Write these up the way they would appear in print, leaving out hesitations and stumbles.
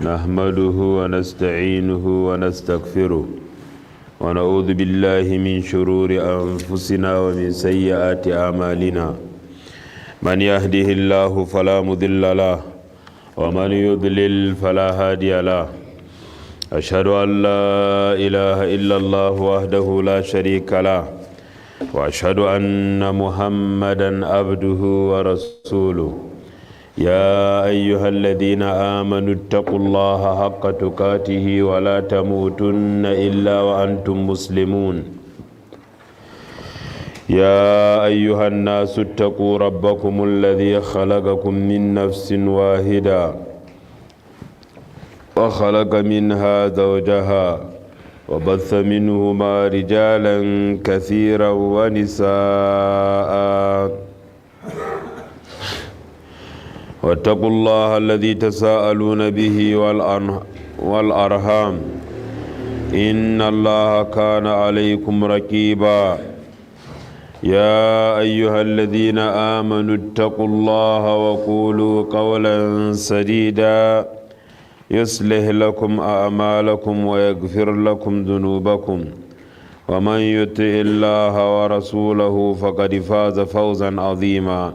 نحمده ونستعينه ونستغفره ونعوذ بالله من شرور أنفسنا ومن سيئات أعمالنا من يهده الله فلا مضل له ومن يضلل فلا هادي له أشهد أن لا إله إلا الله وحده لا شريك له وأشهد أن محمدا عبده ورسوله يا أيها الذين آمنوا اتقوا الله حق تقاته ولا تموتن إلا وأنتم مسلمون يا أيها الناس اتقوا ربكم الذي خلقكم من نفس واحدة وخلق منها زوجها وبث منهما رجالا كثيرا ونساء واتقوا الله الذي تساءلون به والأرحام إن الله كان عليكم رقيبا يا أيها الذين آمنوا اتقوا الله وقولوا قولا سديدا يصلح لكم أعمالكم ويغفر لكم ذنوبكم ومن يطع الله ورسوله فقد فاز فوزا عظيما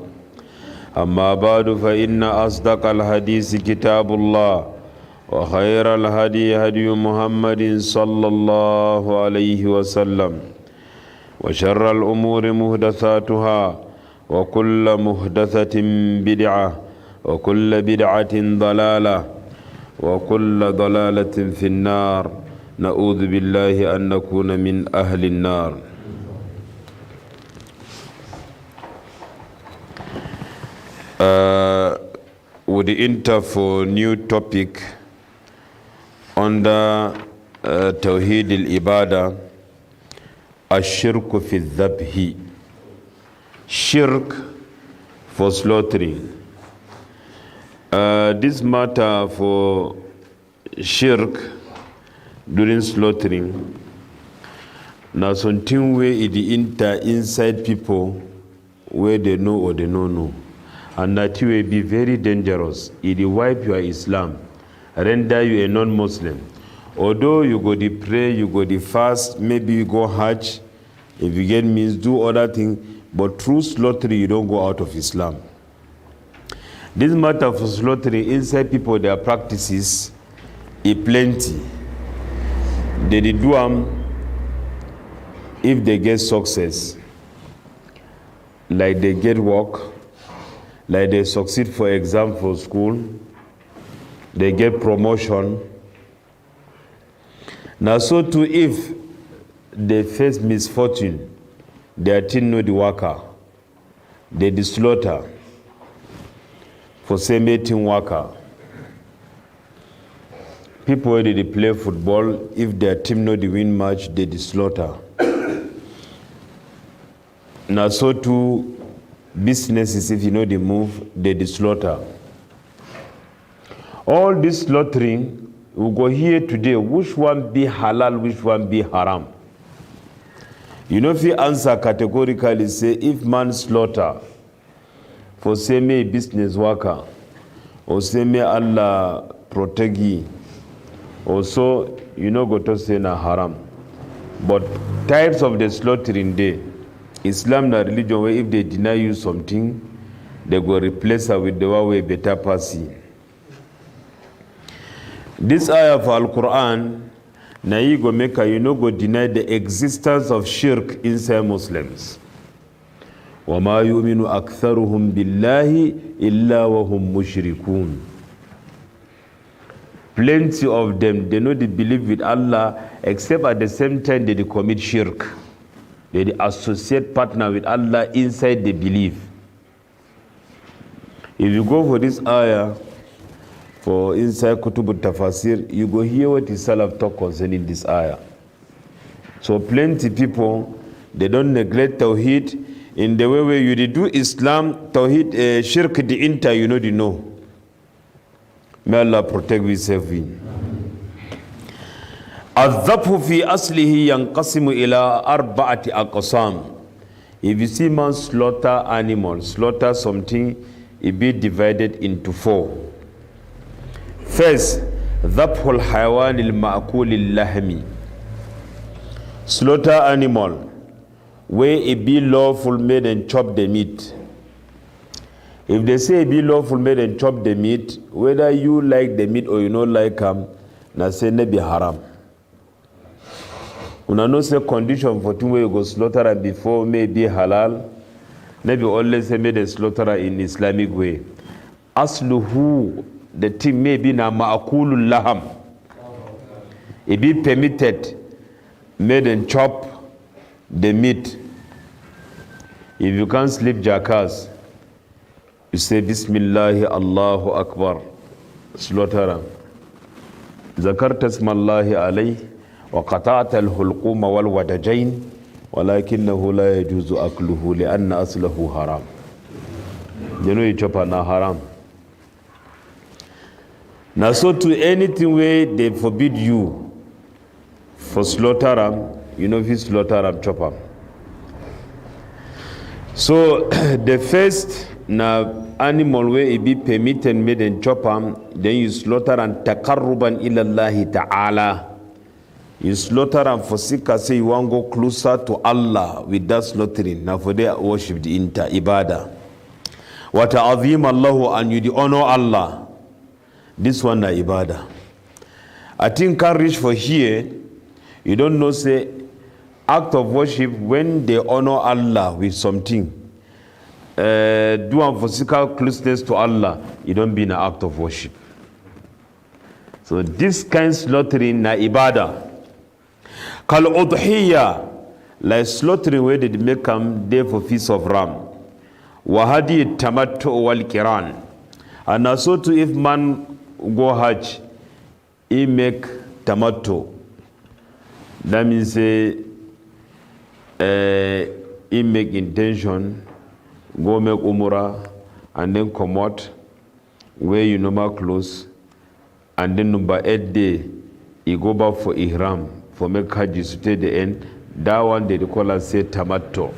أما بعد فإن أصدق الحديث كتاب الله وخير الهدي هدي محمد صلى الله عليه وسلم وشر الأمور محدثاتها وكل محدثة بدعة وكل بدعة ضلالة وكل ضلالة في النار نعوذ بالله أن نكون من أهل النار. Would enter for new topic under Tawheed al-Ibadah, Ash-Shirk fi al-Dhabhi, Shirk for slaughtering. This matter for shirk during slaughtering, now something where it enter inside people where they know or they don't know. And that will be very dangerous. It will wipe your Islam, render you a non-Muslim. Although you go to pray, you go to fast, maybe you go Hajj, if you get means, do other things, but through slaughtering, you don't go out of Islam. This matter for slaughtering inside people, their practices is plenty. They do them if they get success, like they get work, like they succeed for exam for school, they get promotion. Now so too if they face misfortune, their team know the worker, they the slaughter for same team worker. People where they play football, if their team know the win match, they the slaughter. Now so too businesses, if you know the move, they the slaughter. All this slaughtering, we go here today, which one be halal, which one be haram. You know if you answer categorically, say if man slaughter for say me business worker, or say me Allah protect ye, also you know go to say na haram. But types of the slaughtering day, Islam na religion where if they deny you something, they go replace her with the one way better passing. This ayah of Al-Quran, na you go make her, you know go deny the existence of shirk inside Muslims. وَمَا يُؤْمِنُ أَكْثَرُهُمْ بِاللَّهِ إِلَّا وَهُمْ مُشْرِكُونَ. Plenty of them, they know they believe with Allah, except at the same time they commit shirk. They associate partner with Allah inside the belief. If you go for this ayah, for inside Kutub al-Tafasir, you go hear what the Salaf talk concerning this ayah. So plenty people, they don't neglect Tawheed in the way where you do Islam, Tawheed, Shirk, the inter, you know the no. May Allah protect we save we. الذبح في أصله ينقسم إلى أربعة أقسام. If you see man slaughter animal, slaughter something, it be divided into four. First, ذبح الحيوان المأكول اللحم. Slaughter animal where it be lawful made and chop the meat. If they say it be lawful made and chop the meat, whether you like the meat or you don't like them, na say ne be haram. Una no say condition for thing where you go slaughter and before may be halal. Maybe always say made and slaughter in Islamic way. Asluhu, the thing may be na ma'akulul laham. It be permitted made and chop the meat. If you can't sleep jackass, you say Bismillahi Allahu Akbar, slaughter. ذكرت اسم الله عليه وقطعت الحلقوم والودجين ولكنه لا يجوز أكله لأن أصله حرام. You know you chop na haram. Now so to anything where they forbid you for slaughter, you know if you slaughter chop. So the first na animal where it be permitted made and chop then you slaughter and taqarruban ila Allah ta'ala. You slaughter and for sika say you want to go closer to Allah with that slaughtering. Now for their worship the inter ibadah. Wa ta'azim Allah and you honor Allah. This one na ibadah. I think can reach for here. You don't know say act of worship when they honor Allah with something. Do a physical closeness to Allah, you don't be in an act of worship. So this kind of slaughtering na ibadah. Kal udhiyya, like slaughtering where they make them there for feast of ram. Wahadi tamattu wal kiran. And also too if man go hajj, he make tamattu. That means he make intention. Go make umrah and then come out, wear your normal clothes, and then number 8 day, you go back for ihram, for make hajj to stay the end. That one they call us say tamattu.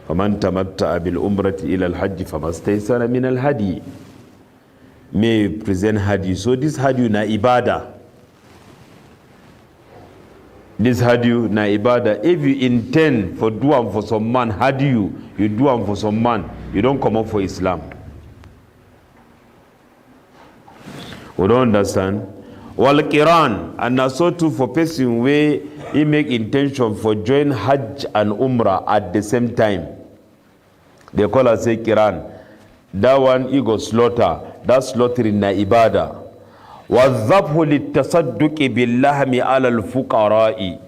فَمَنْ تَمَتَّعَ بِالْأُمْرَةِ إِلَى الْحَجِّ فَمَسْتَيْسَرَ مِنَ الْهَدِيِ. May present hadi. So this hadi na ibadah. This hadiyu na ibadah. If you intend for do for some man hadiyu, you do for some man, you don't come up for Islam. We don't understand. Wal Quran, and also too for person where he make intention for join Hajj and Umrah at the same time. They call us say Quran. That one he go slaughter. That slaughtering na ibadah. وَالذَّبْهُ لِلتَّصَدُّقِ بِاللَّحْمِ عَلَى الْفُقَرَاءِ.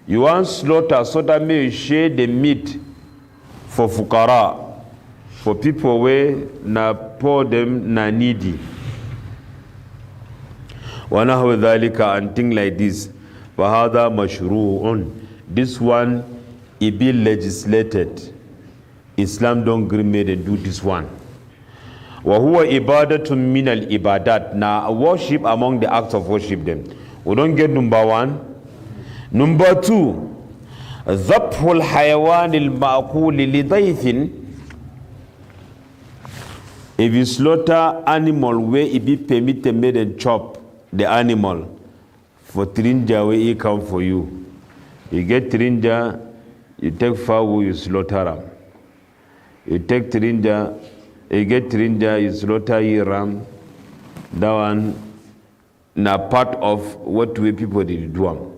You want slaughter so that may you share the meat for fuqara, for people where na poor them na needy. وَنَحْوَ ذَلِكَ and things like this. فَهَذَا مَشْرُوعٌ. This one, it be legislated. Islam don't agree made and do this one. وَهُوَ إِبَادَةٌ مِنَ الْإِبَادَاتِ. Now worship among the acts of worship them. We don't get number 1. Number 2, ذَبْحُ الْحَيَوَانِ الْمَأْكُولِ لِضَيْفٍ. If you slaughter animal where it be permitted made and chop the animal for trinja where it come for you. You get trinja, you take fowl, you slaughter them. You take trinja, you get trinja, you slaughter your ram. That one na part of what we people did do.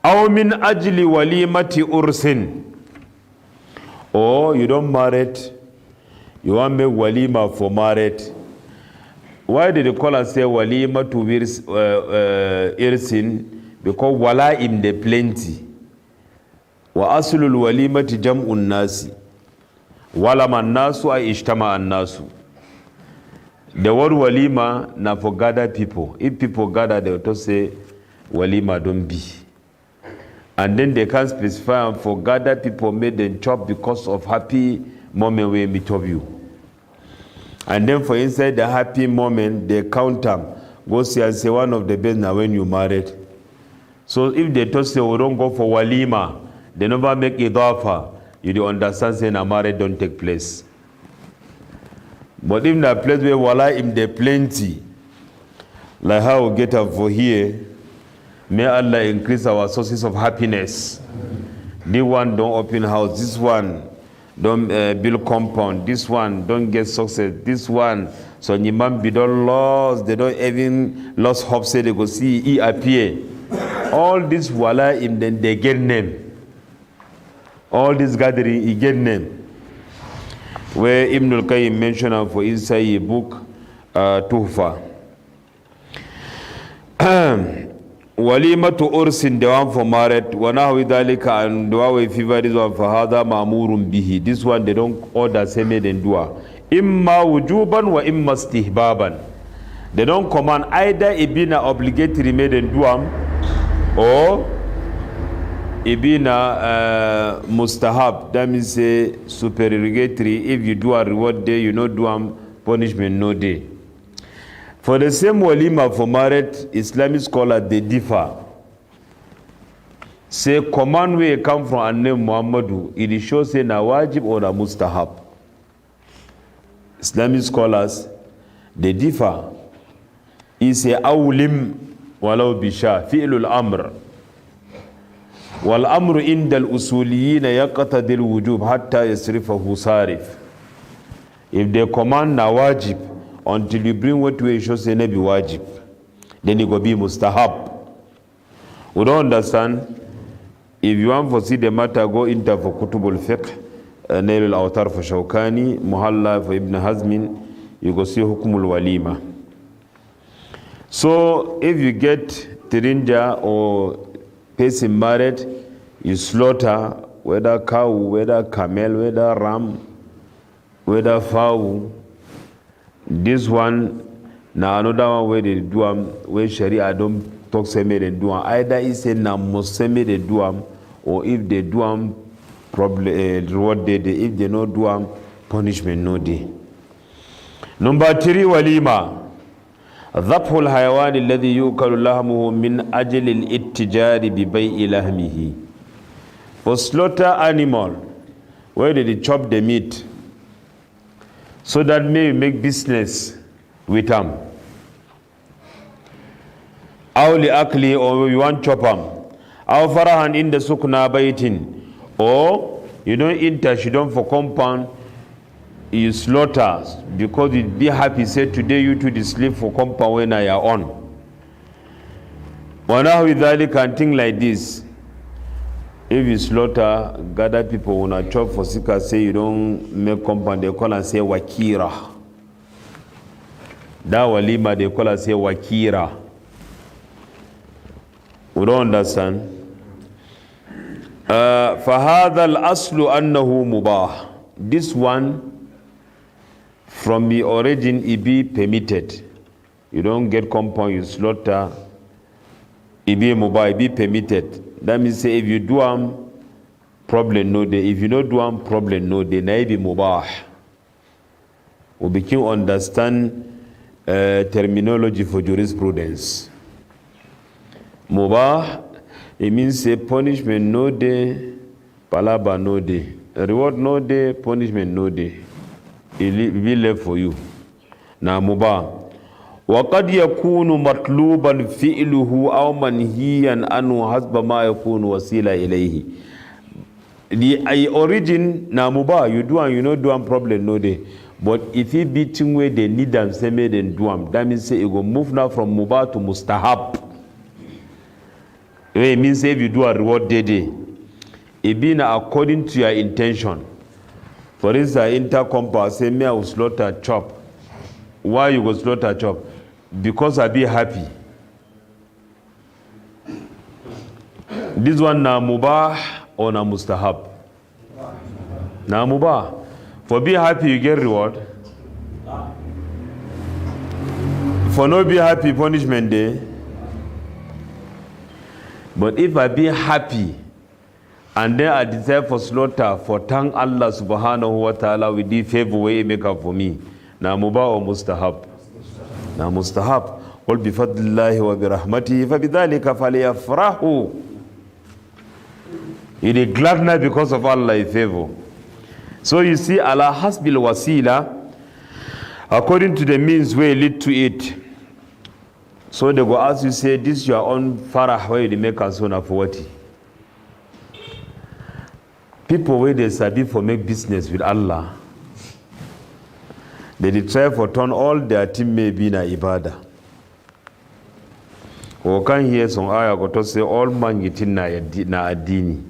Aw min ajli walimati ursin. Or you don't marry, you want make walima for married. Why did they call us say walima to irsin? Because wala im de plenty. Wa aslul walimati jam'un nasi. Walama an-nasu ay ishtama an-nasu. The word walima na for gather people. If people gather, they will say walima don't be. And then they can specify for gather people made them chop because of happy moment we meet of you. And then for inside the happy moment, they count them. Go see and say one of the best now when you married. So if they just say we don't go for walima, they never make idafa. You do understand saying a marriage don't take place. But in the place where wala im de plenty, Like how we get up for here, may Allah increase our sources of happiness. This one don't open house, this one don't build compound, this one don't get success, this one, so Nimam be don't lost, they don't even lost hope, say they go see he appear. All this wala in then they get name. All this gathering, he get name. Where Ibn al-Qayyim mentioned for inside a book, Tuhfa. Walimatu ursin, the one for marriage, wanahu idhalika, and dua we fever this one for hada ma'murun bihi. This one they don't order same and dua. Imma wujuban wa imma istihbaban. They don't command either ibina obligatory made and dua or ibina mustahab. That means say supererogatory. If you do a reward day, you know do punishment no day. For the same walima for marriage, Islamic scholars they differ. Say command way come from a name Muhammadu, it shows say na wajib or na mustahab. Islamic scholars they differ. He say awlim walau bisha fi'lul amr. Wal amru inda al-usuliyin yaqtadi al-wujub hatta yasrifahu sarif. If they command na wajib, until you bring what way shows say nabi wajib, then it will be mustahab. We don't understand. If you want to see the matter, go into for kutubul fiqh, Nail al-Awtar for Shawkani, Muhalla for Ibn Hazmin, you go see hukumul walima. So if you get tirinja or person married, you slaughter whether cow, whether camel, whether ram, whether fowl. This one, now another one where they do where Sharia don't talk same they do either is say na museme they do or if they do problem reward day, if they no do punishment no day. Number 3 walima. ذبح الحيوان الذي يؤكل لحمه من أجل الاتجار ببيع لحمه. For slaughter animal, where they chop the meat, so that may make business with them. Aw li akli, or you want chop them. Aw farahan in the sukna baitin, or you don't enter, you don't for compound, you slaughter because it be happy. Say today you to the sleep for compound when I are on. Wanahu idhalika and thing like this. If you slaughter, gather people when I chop for sika, say you don't make compound, they call and say wakira. That walima they call and say wakira. We don't understand. فهذا الأصل أنه مباح. This one from the origin it be permitted. You don't get compound, you slaughter, it be mubah, it be permitted. That means say if you do problem no day. If you don't do problem no day, na be mubah. We begin understand terminology for jurisprudence. Mubah, it means say punishment no day, palaba no day, reward no day, punishment no day. It will be left for you. Na mubah. وقد يكون مطلوبا فعله أو منهيا عنه حسب ما يكون وسيلة إليه. The origin na mubah, you do and you know do problem no day. But if he beating where they need them, say made and do them, that means say it go move now from mubah to mustahab. It means if you do a reward day, it be according to your intention. For instance, intercompound, say me I will slaughter chop. Why you go slaughter chop? Because I be happy. This one na mubah or na mustahab? Na mubah. For be happy you get reward. For not be happy, punishment day. But if I be happy and then I desire for slaughter for thank Allah subhanahu wa ta'ala with the favor way make up for me, na mubah or mustahab? Na mustahab. Qul bi fadlillahi wa bi rahmatihi fa bidhalika falyafrahu. It is gladness because of Allah's favor. So you see, ala hasbil wasila, according to the means way lead to it. So they go ask you, say, this your own farah where you make a son for what? People where they sabi for make business with Allah, they try for turn all their team may be na ibadah. Or can hear some ayah go to say all man gitin na adini.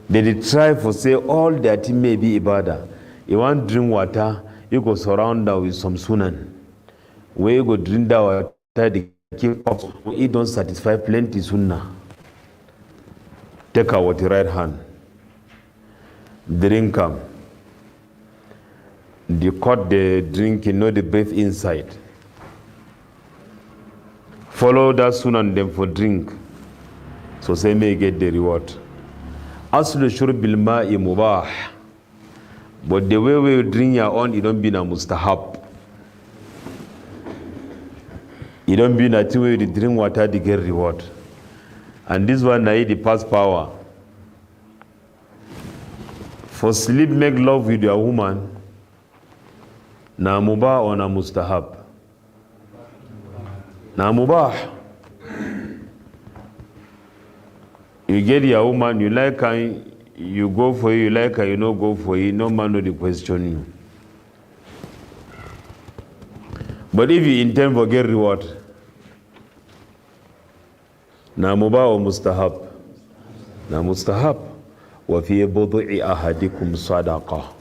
They try for say all their team may be ibadah. You want drink water, you go surround that with some sunan. Where you go drink that water, the keep up, it don't satisfy plenty sunnah. Take out with the right hand, drink them. You cut the drink, you know the breath inside. Follow that sunnah them for drink. So say may get the reward. Aslu shurbil ma'i mubah. But the way we drink your own, it don't be na mustahab. You don't be that way you drink water to get reward. And this one I the past power. For sleep, make love with your woman. Na mubah or na mustahab? Na mubah. You get your woman, you like her, you go for it, you like her, you don't go for it, no man will question you. But if you intend for get reward, na mubah or mustahab? Na mustahab. Wa fi budu'i ahadikum sadaqa.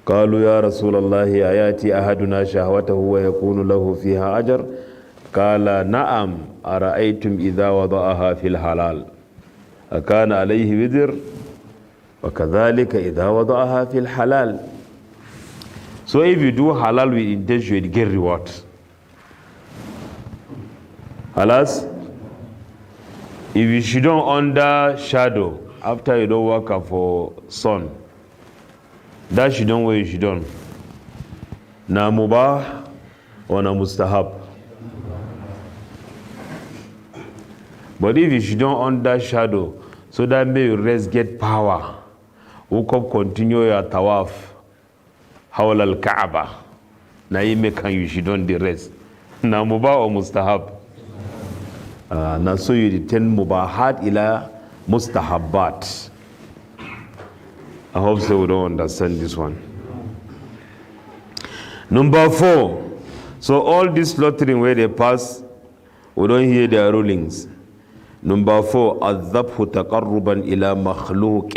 قالوا يا رسول الله آياتي أحدنا شهوته ويكون له فيها أجر قال نعم أرأيتم إذا وضعها في الحلال أكان عليه وزر وكذلك إذا وضعها في الحلال. So if you do halal with intention, you get reward. Alas, if you shouldn't under shadow after you don't work out for sun, that shouldn't where you shouldn't. Na mubah or na mustahab. But if you shouldn't under shadow, so that may you rest get power. Wake up, continue your tawaf. Hawal al-Kaaba. Na ime can you shouldn't the rest. Na mubah or mustahab. Na so you return mubahat ila mustahabbat. I hope so we don't understand this one. Number 4. So all this slaughtering where they pass, we don't hear their rulings. Number 4. الذبح تقربا إلى مخلوق.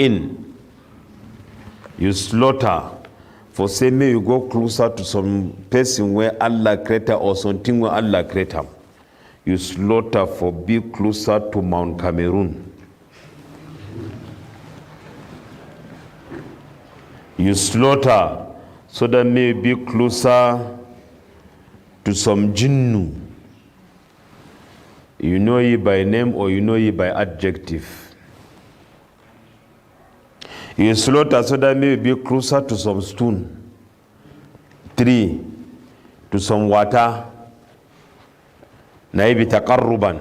You slaughter for say may you go closer to some person where Allah created or something where Allah created. You slaughter for be closer to Mount Cameroon. You slaughter so that may be closer to some jinnu. You know ye by name or you know ye by adjective. You slaughter so that may be closer to some stone, tree, to some water. Naibi taqarruban.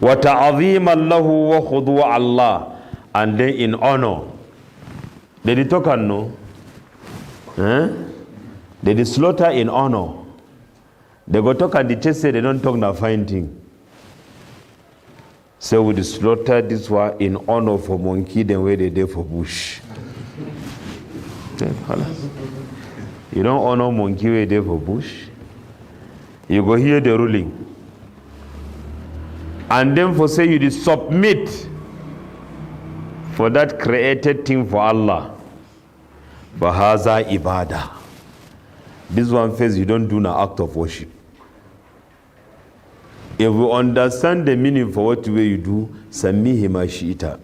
Wa ta'ziman lahu wa khudu' Allah. And then in honor. They did talk and no. They did slaughter in honor. They go talk and the church say they don't talk na fine thing. So we slaughter this one in honor for monkey then where they did for bush. You don't honor monkey where they for bush. You go hear the ruling. And then for say you did submit for that created thing for Allah. Fahaza ibadah. This one says you don't do an act of worship. If we understand the meaning for what way you do, Samihi Mashita.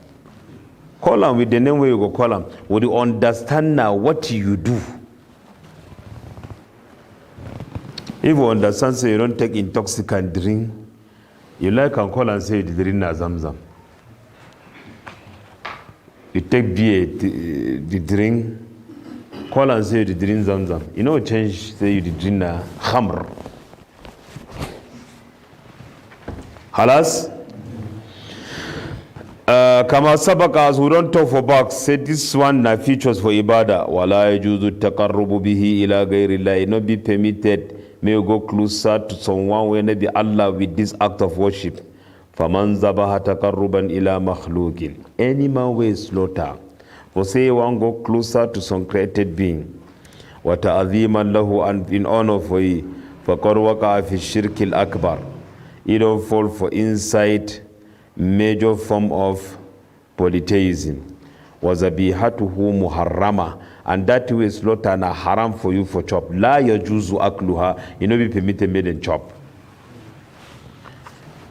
Call him with the name where you go call him. Would you understand now what you do? If you understand, say you don't take intoxicant drink, you like and call and say you drink na zamzam. You take beer, the drink, call and say you drink zamzam. You know, change, say you drink khamr. Halas? Kama sabaka, as we don't talk for back, say this one na features for ibadah. Wala yajuzu taqarrubu bihi ila ghayrillah. It not be permitted, may you go closer to someone when be Allah with this act of worship. Faman zabaha taqarruban ila makhluqin. Any man will slaughter. For say you want go closer to some created being. Wa ta'adhiman lahu, and in honor for he. Faqad waqa'a fi shirk al-akbar. It don't fall for inside major form of polytheism. Wazabihatuhu muharrama, and that way slaughter na haram for you for chop. La yajuzu akluha, you know be permitted made and chop.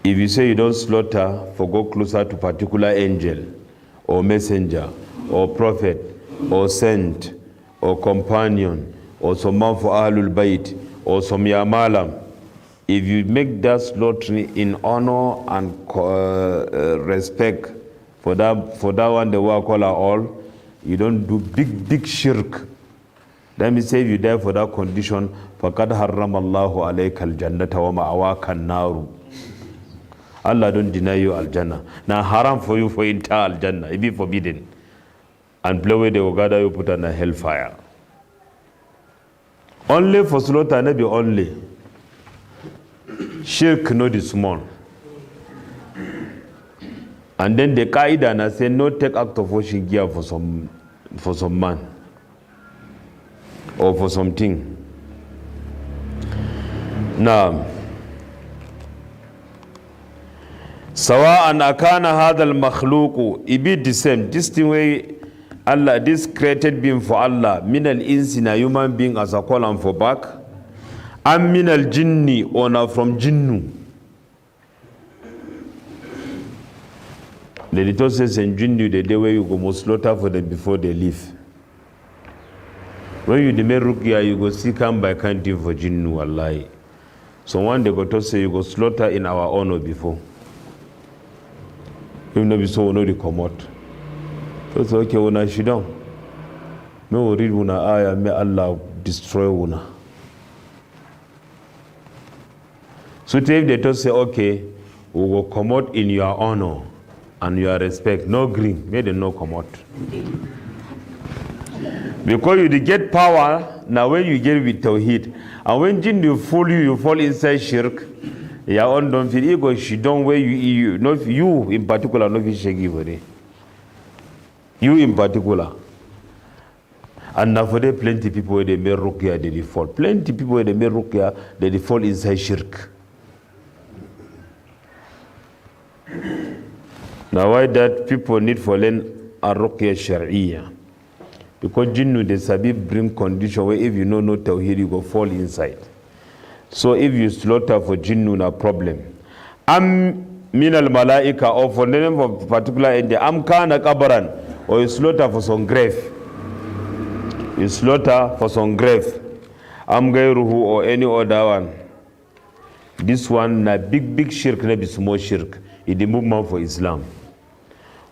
If you say you don't slaughter for go closer to particular angel or messenger or prophet or saint or companion or some man for Ahlul Bayt or some Yamalam, if you make that slaughtering in honor and respect for that one, the world call all, you don't do big shirk. Let me say if you die for that condition, فَقَدْ حَرَّمَ اللَّهُ عَلَيْكَ الْجَنَّةَ وَمَأْوَاكَ النَّارُ. Allah don't deny you al-Jannah. Now haram for you for entire al-Jannah. It be forbidden. And play with the Ogada you put on a hellfire. Only for slaughter, not be only. Shirk not is small. And then the Qaida na say no take act of washing gear for some man or for something. Now Sawa'an akana hadha al-makhluqu, it be the same. This thing way Allah, this created being for Allah, min al-insi, na human being as a column for back, and min al-jinni, or now from jinnu. The little says in jinnu, the day where you go most slaughter for them before they leave. When you demand ruqya, you go see come by counting for jinnu, wallahi. So one day go to say you go slaughter in our honor before. You know be so no the come out. So it's okay when I sit down. Me will read una ayah, may Allah destroy una. So if they just say, okay, we will come out in your honor and your respect, no green, may they no come out. Because you get power, now when you get with Tawheed, and when jinn you fool you fall inside shirk, your own don't feel ego, she don't where you not you in particular, not shaggy. You in particular. And now for there plenty people where they make ruqya, they fall. Plenty people where they make ruqya, they fall inside shirk. Now why that people need for learn a ruqya shar'iyya? Because jinnu, the sabi bring condition where if you know no tawhid, you go fall inside. So if you slaughter for jinnu, no problem. Min al malaika, or for the name of particular entity, kana kabaran, or you slaughter for some grave. You slaughter for some grave. Gairuhu, or any other one. This one na big shirk, na be small shirk. It's the movement for Islam.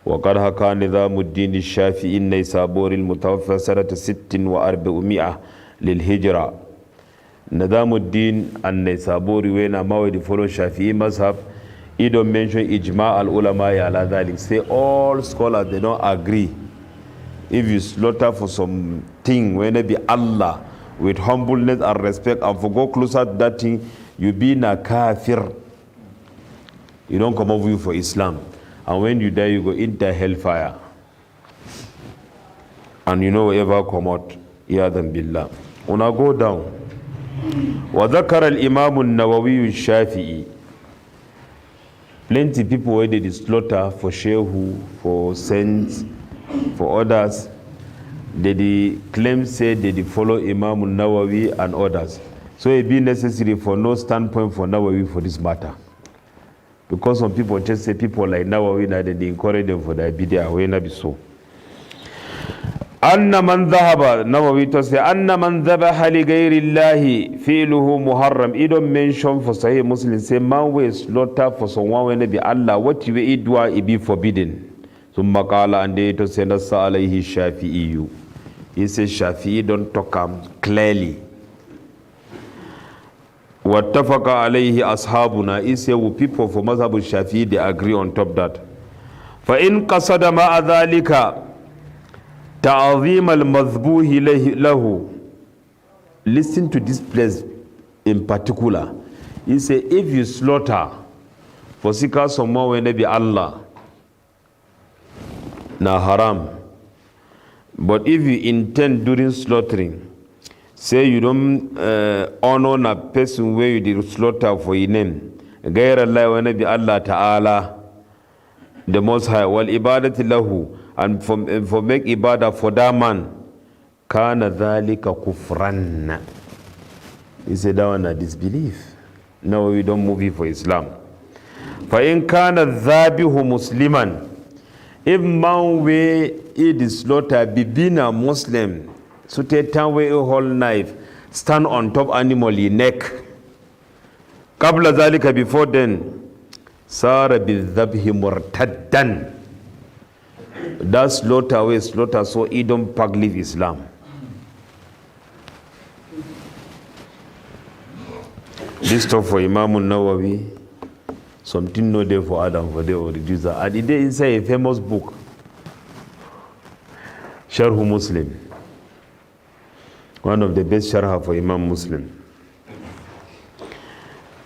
وقد حكى نظام الدين الشافعي النيسابوري المتوفى سنة 46 للهجرة. نظام الدين النيسابوري وين ما the follow Shafi'i mazhab, he don't mention ijma al-ulama ala dhalik. Say all scholars, they don't agree. If you slaughter for something, when it be Allah, with humbleness and respect, and for go closer to that thing, you be na kafir. You don't come over you for Islam. And when you die, you go into hellfire. And you know whatever come out, Iyadhan billah. When I go down, وذكر الإمام النووي الشافعي. Plenty people where they slaughter for shehu, for saints, for others. They claim say they follow Imam Nawawi and others. So it be necessary for no standpoint for Nawawi for this matter. Because some people just say people like Nawawi, that they encourage them for their bid'ah, will not be so. Anna man dhahaba, Nawawi to say, Anna man dhabaha li ghayri Allahi fi'luhu muharram. He don't mention for Sahih Muslim, say man will slaughter for someone when they be Allah, what you eat do it be forbidden. So Makala and they to say Nasa alayhi Shafi'i. He says Shafi'i don't talk clearly. Wattafaqa alayhi ashabuna. He say people for Mazhab Shafi'i they agree on top that. فإن قصد مع ذلك تعظيم المذبوح له. Listen to this place in particular. He say, if you slaughter for sika someone when they be Allah, na haram. But if you intend during slaughtering, say you don't honor a person where you did slaughter for your name, غير الله when they be Allah Ta'ala, the Most High, wal ibadati lahu, and for make ibadah for that man, kana dhalika kufran. He said that one a disbelief. No, we don't move it for Islam. فَإِنْ كَانَ الذَّابِهُ مُسْلِمًا. If man way eat the slaughter, be being a Muslim, so take time way a whole knife, stand on top animal in neck. قبل ذلك, before then, صار بالذبح مرتدا. That slaughter way slaughter, so he don't pack leave Islam. This stuff for Imam Nawawi, something no there for Adam for the reducer. And it is inside a famous book, Sharh Muslim, one of the best sharha for Imam Muslim.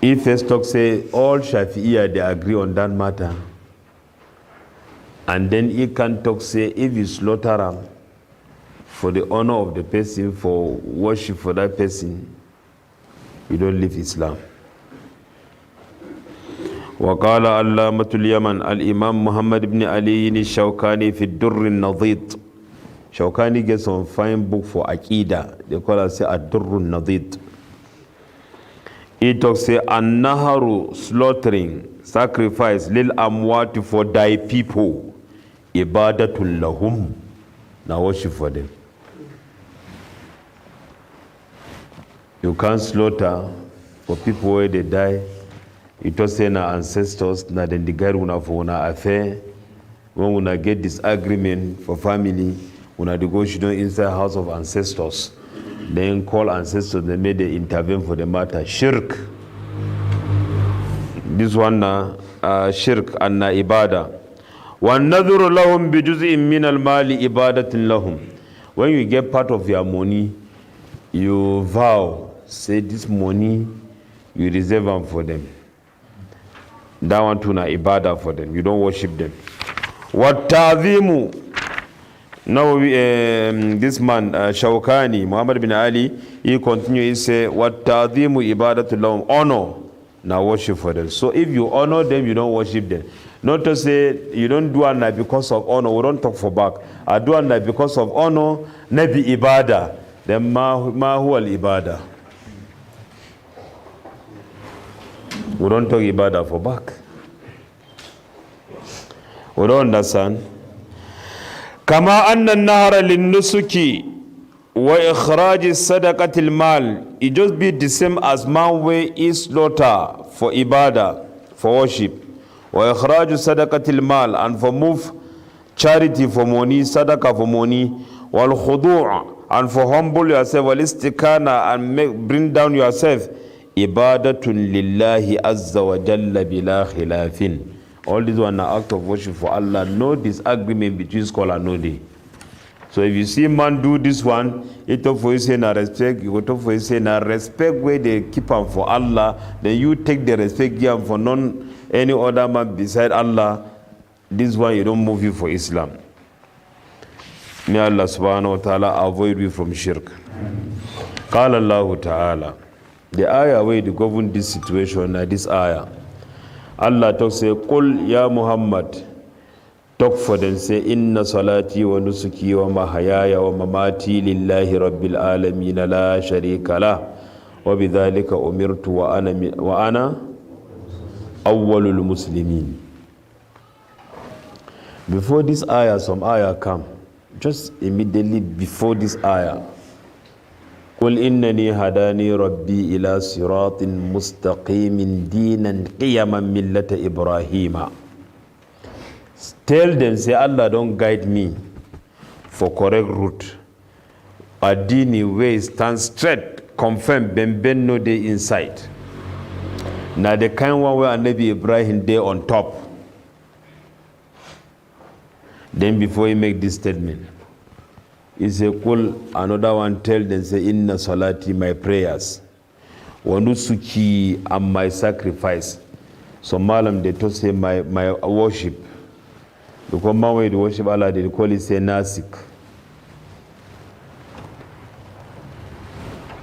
If first talk say all Shafi'iyah they agree on that matter, and then he can talk say if you slaughter him for the honor of the person, for worship for that person, you don't leave Islam. وقال علامة اليمن الإمام محمد بن علي الشوكاني في الدر النضيد. Shawkani gets some fine book for AQIDA. They call it الدر النضيد. He talks say النهر, slaughtering, sacrifice, lil amwat, for thy people, ibadatul lahum, now worship for them. You can't slaughter for people where they die. It was saying our ancestors, na then the guy una for una affair. When una get disagreement for family, una negotiate inside house of ancestors. Then call ancestors, they made they intervene for the matter. Shirk. This one shirk and ibadah. وَالنَّذُرُ لَهُمْ بِجُزْءٍ مِّنَ الْمَالِ إِبَادَةٍ لَهُمْ. When you get part of your money, you vow, say this money, you reserve them for them. That one to na ibadah for them. You don't worship them. وَالتَّعْظِيمُ. Now this man, Shawkani, Muhammad bin Ali, he continues, he say, وَالتَّعْظِيمُ إِبَادَةُ لَهُمْ. Honor, now worship for them. So if you honor them, you don't worship them. Not to say you don't do that because of honor. We don't talk for back. I do that because of honor, nebi ibadah. Then ma huwa al-ibadah. We don't talk ibadah for back. We don't understand. Kama anna an-nahara lin-nusuki wa ikhraj sadaqatil mal. It just be the same as man way is slaughter for ibadah, for worship. Wa ikhraj sadaqatil mal, and for move charity for money, sadaqah for money. Wal khudu', and for humble yourself. Wal istikana, and bring down yourself. Ibadatun lillahi azza wa jalla bila khilafin. All these one are act of worship for Allah. No disagreement between scholar and no day. So if you see man do this one, it talk for you say na respect, you go talk for you say na respect where they keep am for Allah, then you take the respect give for none any other man beside Allah. This one you don't move you for Islam. May Allah subhanahu wa ta'ala avoid you from shirk. Qala Allah ta'ala. The ayah where to govern this situation, this ayah. Allah talks say, Qul ya Muhammad, talk for them, say, Inna salati wa nusuki wa mahayaya wa mamati lillahi rabbil alamin la sharika lah, wa bidhalika umirtu wa ana awwalul muslimin. Before this ayah, some ayah come. Just immediately before this ayah. قل إنني هداني ربي إلى صراط مستقيم دينا قيما ملة إبراهيم. Tell them, say Allah don't guide me for correct route. Adini way stand straight, confirm, ben no day inside. Now the kind one where Nabi Ibrahim day on top. Then before he make this statement, he say, "Qul," another one tell them, say, "Inna salati," my prayers, wa nusuki, and my sacrifice. So Malam, they to say my worship. Because man when they worship Allah, they call it say nasik.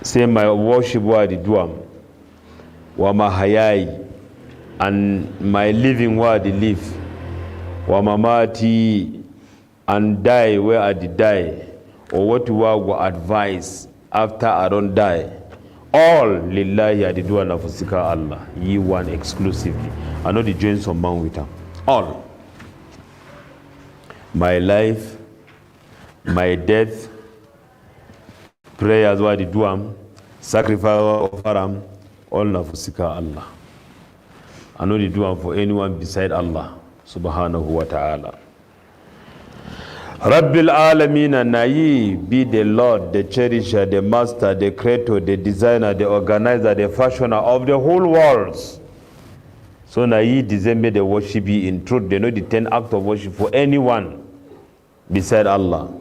Say my worship wa the duam, wa mahayai, and my living wa the live, wa mamati, and die where I did die, or what you will advise after I don't die. All lillahi adidu ala fusika Allah, ye one exclusively. I know the join some man with him. All. My life, my death, prayers wa the duam, sacrifice of haram, all na fusika Allah. I know the duam for anyone beside Allah subhanahu wa ta'ala. Rabbil Alamina, Nayi, be the Lord, the cherisher, the master, the creator, the designer, the organizer, the fashioner of the whole world. So Nayi design the worship in truth. They know the 10 acts of worship for anyone beside Allah.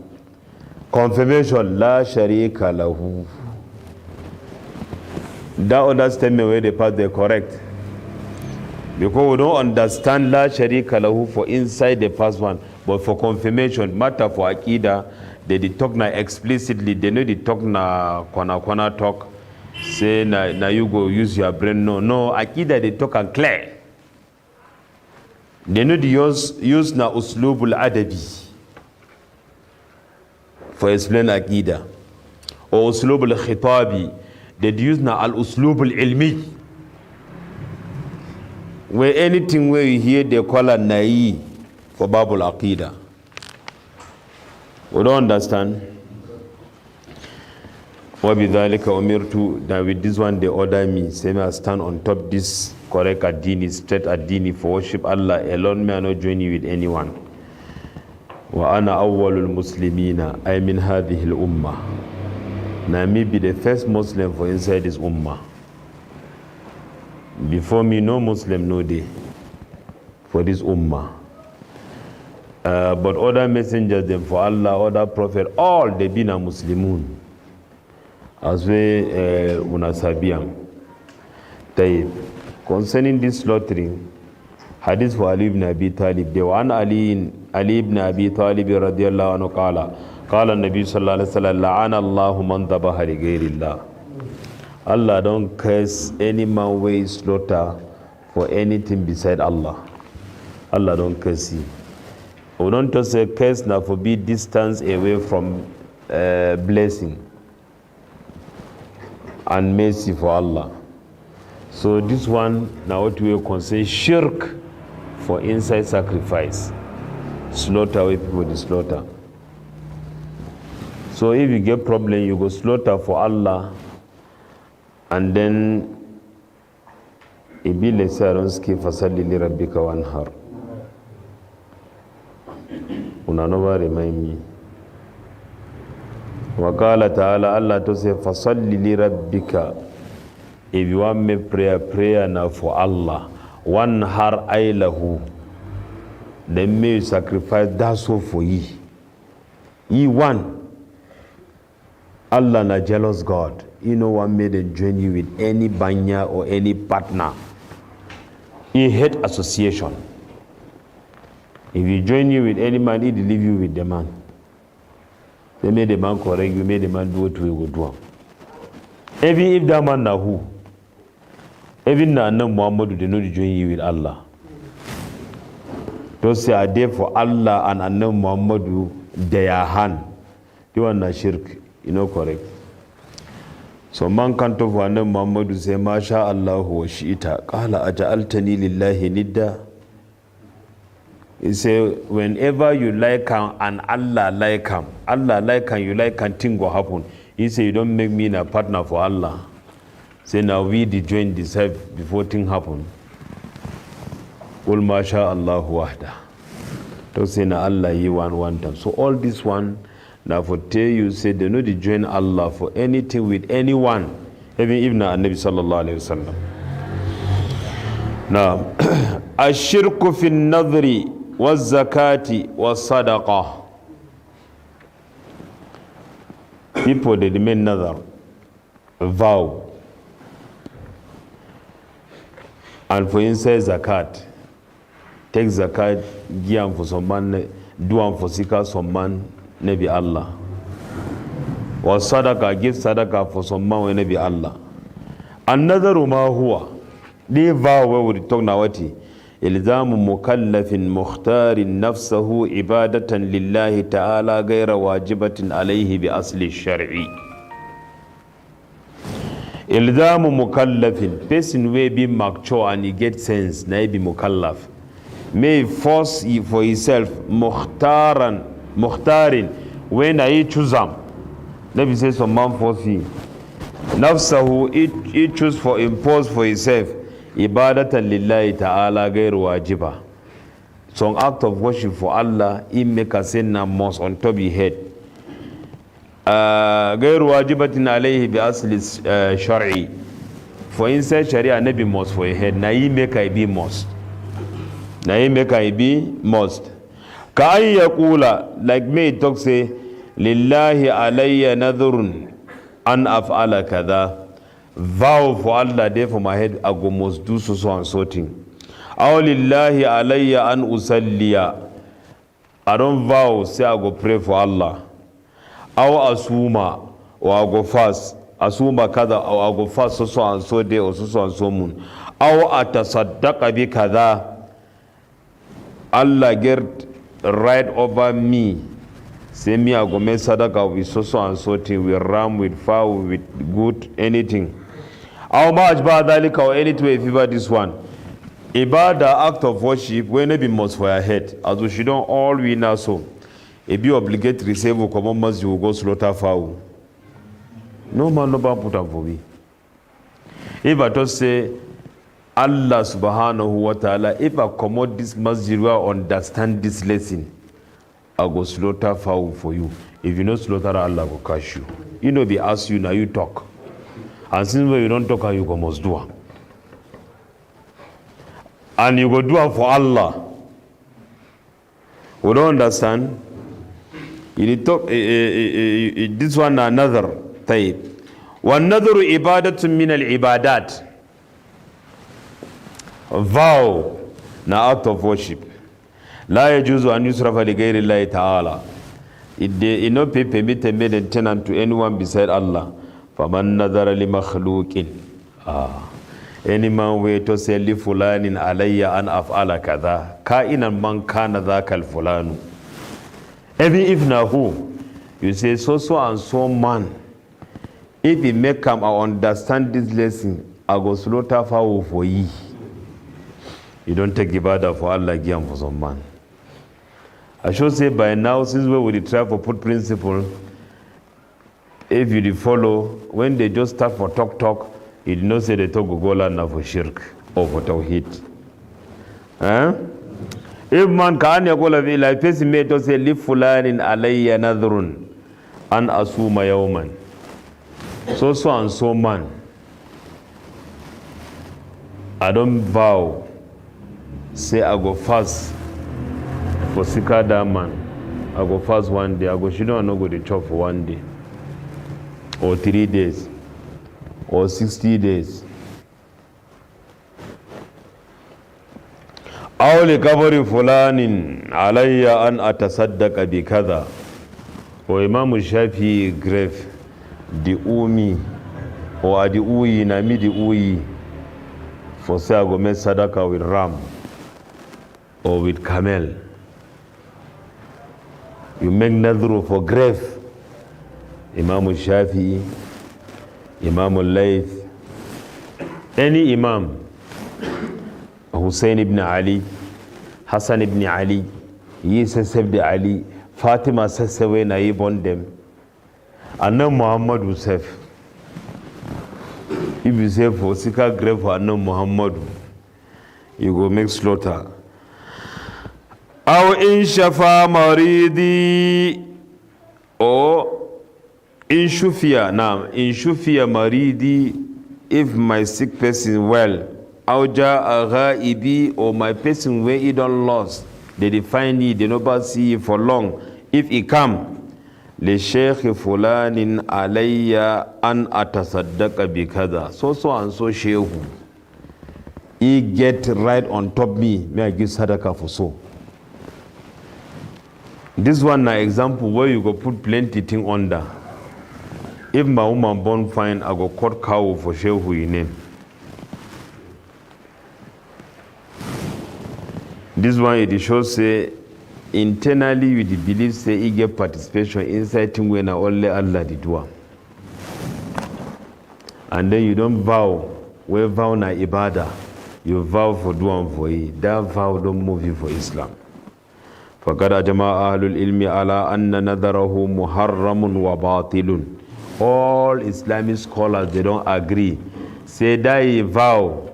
Confirmation, La Sharika Lahu. That other statement where they pass, they're correct. Because we don't understand La Sharika Lahu for inside the first one. But for confirmation, matter for AQIDA, they talk na explicitly, they know they talk na kwana talk, say na you go use your brain. No, AQIDA they talk and clear. They know they use na uslubul adabi for explain AQIDA. Or uslubul khitabi, they use na al uslubul ilmi. Where anything where you hear they call it na'i for Babul Aqidah. We don't understand. وَبِذَلِكَ أُمِرْتُ. That with this one they order me, say me I stand on top this correct adini, straight adini for worship Allah alone, may I not join you with anyone. وَأَنَا أَوَّلُ الْمُسْلِمِينَ I mean هَذِهِ الْأُمَّةِ. Now me be the first Muslim for inside this ummah. Before me no Muslim no day for this ummah. But other messengers, them for Allah, other prophet, all they been a Muslimun. As we unasabiyam. Concerning this slaughtering, hadith for Ali ibn Abi Talib. They were Ali ibn Abi Talib radiyallahu anhu qala. Qala Nabi sallallahu alayhi wa sallam, la'ana Allahu man dabaha li ghayrillah. Allah don't curse any man way slaughter for anything beside Allah. Allah don't curse him. We don't just say curse now for be distance away from blessing and mercy for Allah. So this one now what we consider shirk for inside sacrifice. Slaughter where people they slaughter. So if you get problem, you go slaughter for Allah, and then it be like Saronski fasalli li rabbika wanhar. Unanova remind me. Wakala ta'ala, Allah to say, fasalli li rabbika. If you want me prayer now for Allah. One har aylahu. Then may you sacrifice that's all for ye. Ye one. Allah na jealous God. You know what made them join you with any banya or any partner. He hate association. If you join you with any man, he'll leave you with the man. They made the man correct, you made the man do what we would do. Even if that man na who? Even na Muhammad do not join you with Allah. Those say are there for Allah and Anna Muhammad their hand. You are not shirk, you know correct. So man can't of Anna Muhammad say, Masha Allah wa shi'ita. Qala aja'altani lillahi nidda. He say, whenever you like him and Allah like him, you like him, thing will happen. He say, you don't make me a partner for Allah. Say, now we join this before thing happen. Ul masha Allah wahda. To say, na Allah ye one time. So all this one, now for tell you, say, they know to join Allah for anything with anyone, even Nabi sallallahu alayhi wa sallam. Now, ashirku fi nadri. والزكاة والصدقة. People they remain another vow. And for instance, zakat. Take zakat, give am for some man, do am for seeker some man, maybe Allah. Or sadaqah, give sadaqah for some man, maybe Allah. Another ma huwa. The vow where we talk now what إلزام مكلف مختار نفسه عبادة لله تعالى غير واجبة عليه بأصل الشرع. إلزام مكلف, person will be mature and he get sense, na be mukallaf. May force for himself mukhtarin, when I choose him. Let me say some man force him. Nafsahu, he choose for impose for himself. Ibadatan lillahi ta'ala gairu wajiba. Some act of worship for Allah, he make a sin must on top of his head. Gairu wajibatin alayhi bi asli shar'i. For instance, Sharia nabi must for a head. Na he make a be must. Na he make a be must. Ka ay yaqula, like me talk say, lillahi alayya nadhrun an af'ala kada. Vow for Allah there for my head, I go must do so and so thing. Aw lillahi alayya an usalliya. I don't vow, say I go pray for Allah. Aw asuma, or I go fast. Asuma kada, or I go fast so and so day, or so and so moon. Aw atasaddaqa bi kada. Allah get right over me. Say me, I go make sadaqah with so and so thing, with ram, with fowl, with good, anything. How much about that or any way favor this one? Ibadah, act of worship, when it be must for your head. As we should don't all we know so. If you obligatory save or commandments, you will go slaughter fowl. No man, no man put up for me. If I just say Allah subhanahu wa ta'ala, if I commode this masjid, will understand this lesson, I go slaughter fowl for you. If you know slaughter, Allah will catch you. You know, they ask you, now you talk. And since when you don't talk, you go must do it. And you go do it for Allah. We don't understand. You need to talk, this one another type. وَالنَّذْرُ إِبَادَةٌ مِّنَ الْعِبَادَاتِ. Vow, na act of worship. لا يجوز أن يصرف لغير الله تعالى. It no pay permit made and tenant to anyone beside Allah. فَمَنْ نَذَرَ لِمَخْلُوقٍ. Any man way to say لِفُلَانٍ عَلَيَّ أَنْ أَفْعَلَ كَذَا كَائِنًا مَنْ كَانَ ذَاكَ الْفُلَانُ. Even if na who, you say so and so man. If he make come, I understand this lesson, I go slaughter fowl for ye. You don't take ibadah for Allah, give for some man. I should say by now, since we will try for put principle, if you follow, when they just start for talk, you do not say they talk go now for shirk or for tawhid. If man can yaqula bi like person may to say li fulanin alayya nadhrun an asuma yawman. So and so man, I don't vow, say I go fast for Sikada man. I go fast one day. I go, she don't go to chop for one day, or 3 days, or 60 days. أو لكبر فلان علي أن أتصدق بكذا. For Imam Shafi grave the umi or the uyi nami the uyi for say I go make sadaqah with ram or with camel. You make nadhru for grave. Imam Shafi, Imam al-Layth, any Imam, Hussein ibn Ali, Hassan ibn Ali, Yisa ibn Ali, Fatima said na he born them. And now Muhammad Hussein. If you say for Sika grave for Anna Muhammad, you go make slaughter. Aw in shafa maridi or in shufia. Now in shufia maridi, if my sick person well. Aw ja'a ghaibi, or my person where he don't lost. they find it, they never see it for long. If he come, لِشَيْخِ فُلَانٍ عَلَيَّ أَنْ أَتَصَدَّقَ بِكَذَا. So and so sheikh, he get right on top me, may I give sadaqah for so. This one an example where you go put plenty thing under. If my woman born fine, I go cut cow for sheikh in name. This one it shows say internally with the belief say he get participation inside thing when only Allah did do. And then you don't vow, we vow na ibadah. You vow for doing for it. That vow don't move you for Islam. فَقَدْ أَجْمَعَ أَهْلُ الْعِلْمِ عَلَىٰ أَنَّ نَذَرَهُ مُحَرَّمٌ وَبَاطِلٌ. All Islamic scholars, they don't agree. Say that vow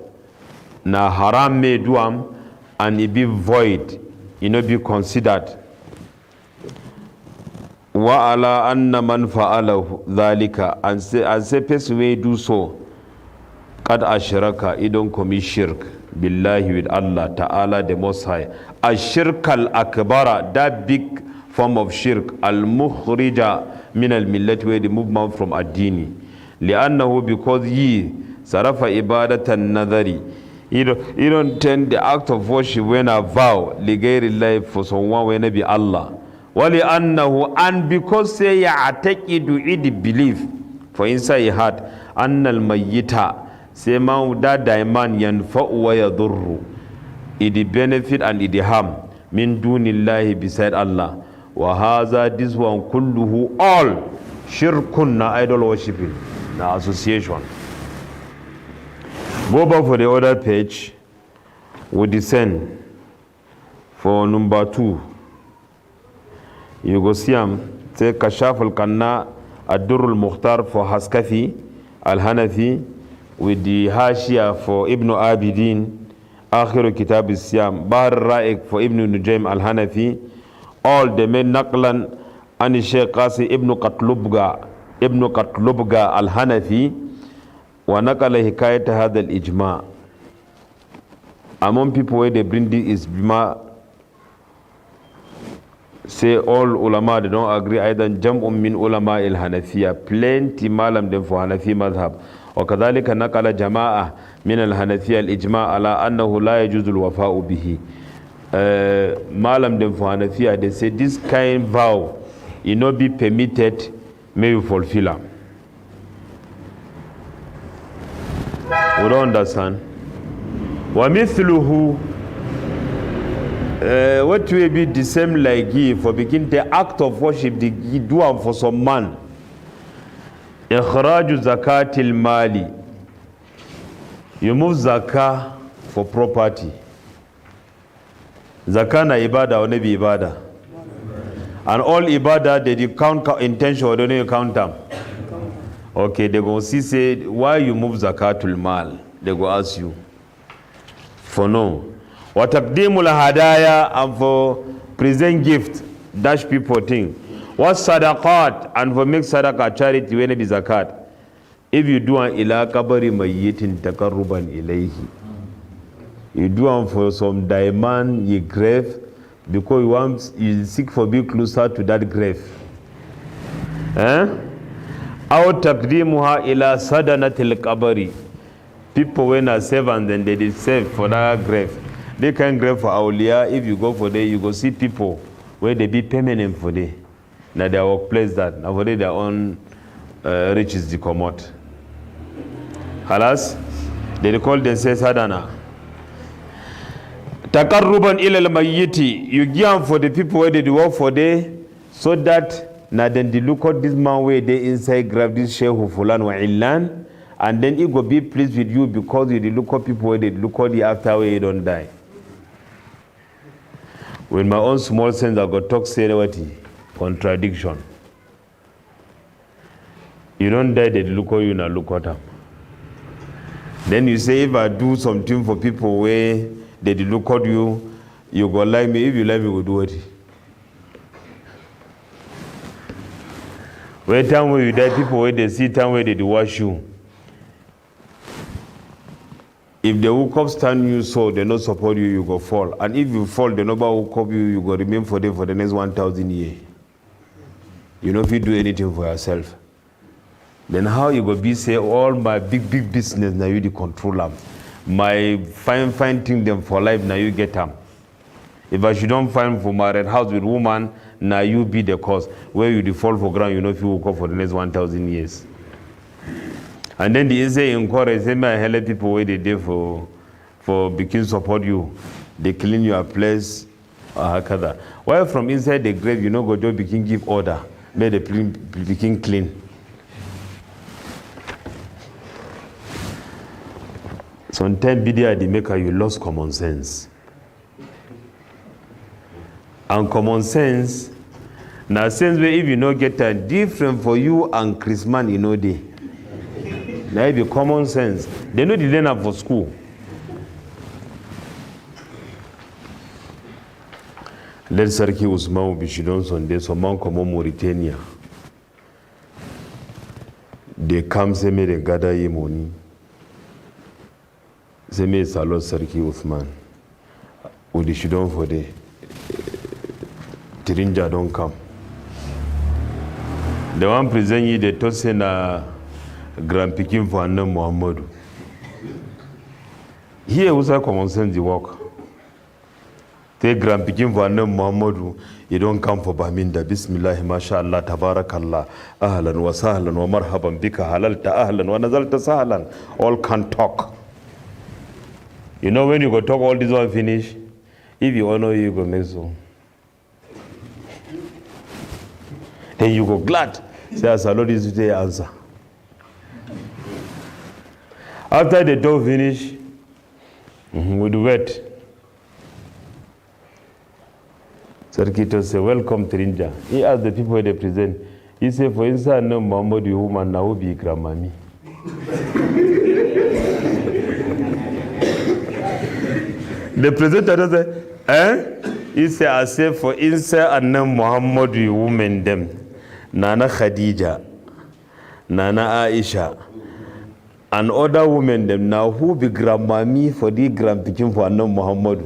na haram me duam and it be void, it not be considered. وَعَلَىٰ أَنَّ مَنْ فَعَلَهُ ذَلِكَ. And say person may do so, قَدْ أَشْرَكَ, he don't commit shirk billahi with Allah Ta'ala the Most High. Ashirk al-akbara, that big form of shirk, al-mukhrija min al-millat, where the movement from ad-dini. لِأَنَّهُ, because ye sarafa ibadatan nadari, you don't tend the act of worship when a vow ligayri life for someone when it be Allah. وَلِأَنَّهُ, and because say ya'ataqidu, it believe for inside your heart, anna al-mayyita, say man that man yanfa'u wa yadurru, it benefit and it harm min dunillahi beside Allah. Wa hadha, this one kulluhu, all shirkun, na idol worshiping, na association. Go back for the other page. We descend for number 2. You go see say Kashaf al-Qanna ad-Durr al-Mukhtar for Haskafi al-Hanafi, with the Hashia for Ibn Abidin, Akhir Kitab al-Siyam, Bahr Ra'iq for Ibn Nujaym al-Hanafi. All they made naqlan an Sheikh Qasi Ibn Qatlubga al-Hanafi, wa naqala hikayat hadha al-ijma'. Among people where they bring this ijma', say all ulama, they don't agree either. Jam'un min ulama al-Hanafiya, plenty malam them for Hanafi madhab. وكذلك نقل جماعة من الحنفية الإجماع على أنه لا يجوز الوفاء به. Malam them for Hanafiya, they say this kind vow it not be permitted, may you fulfill them. We don't understand. ومثله, what will be the same like he for begin the act of worship the do for some man. إخراج زكاة المال, you move zakah for property. Zakah na ibadah or nebi ibadah, and all ibadah they count intention or don't you count them? Okay, they go see say why you move zakatul mal. They go ask you for no. Wa taqdimul hadaya, and for present gift dash people thing. What sadaqat, and for make sadaqah charity when it is zakat. If you do an ila kabari mayyitin takarruban ilayhi, you do one for some diamond ye grave because you seek for be closer to that grave. Aw taqdimuha ila sadanatil kabari, people when are servant then they did save for that grave. They can grave for awliya. If you go for there, you go see people where they be permanent for there. Now their workplace that now for their own riches the commot. Halas, they call themselves sadana. Takarruban ila al-mayyiti, you give for the people where they work for there, so that now then they look at this man where they inside grab this sheikh fulan wa illan, and then he go be pleased with you because you look at people where they look at the after where you don't die. With my own small sense I got talk say what contradiction. You don't die, they look at you, now look at them. Then you say, if I do something for people where they look at you, you go like me. If you like me, we'll do it. Where time where you die, people where they see time where they wash you. If the Wukop stand you so, they not support you, you go fall. And if you fall, the nobody Wukop you, you go remain for them for the next 1,000 years. You know if you do anything for yourself. Then how you go be say all my big business now you the control them. My fine thing them for life now you get them. If I should don't find for my red house with woman, now you be the cause. Where you default for ground, you know if you Wukop for the next 1,000 years. And then the essay encourage them and help people where they do for begin support you. They clean your place. While from inside the grave, you know, go do begin give order. May the begin clean. Sometimes bidia the maker you lost common sense. And common sense, now sense where if you know get a different for you and Christmas, you know they. Now it be common sense. They know the learn up for school. Let Sarki Usman Bishidon Sunday, so man come Mauritania. They come say me they gather ye money. Say me salot Sarki Usman. Udi Shidon for the Tirinja don't come. The one present ye the tose na Grand Pekin for Anna Muhammadu. Here was a common sense the work. Take Grand Pekin for Anna Muhammadu, you don't come for Bamenda. Bismillah, mashallah, tabarakallah, ahlan wa sahlan wa marhaban bika halalta ahlan wa nazalta sahlan. All can talk. You know when you go talk all this one finish, if you honor you go make so. Then you go glad. Say as Allah is the answer. After the talk finish, we do wait. Sarkito say, welcome Tirinja. He asked the people they present. He said, for instance, no Muhammad you woman now be grandmammy. The presenter said, He said, I say for instance, and no Muhammad you woman them. Nana Khadija, Nana Aisha, and other women them now who be grandmammy for the grand picking for no Muhammad.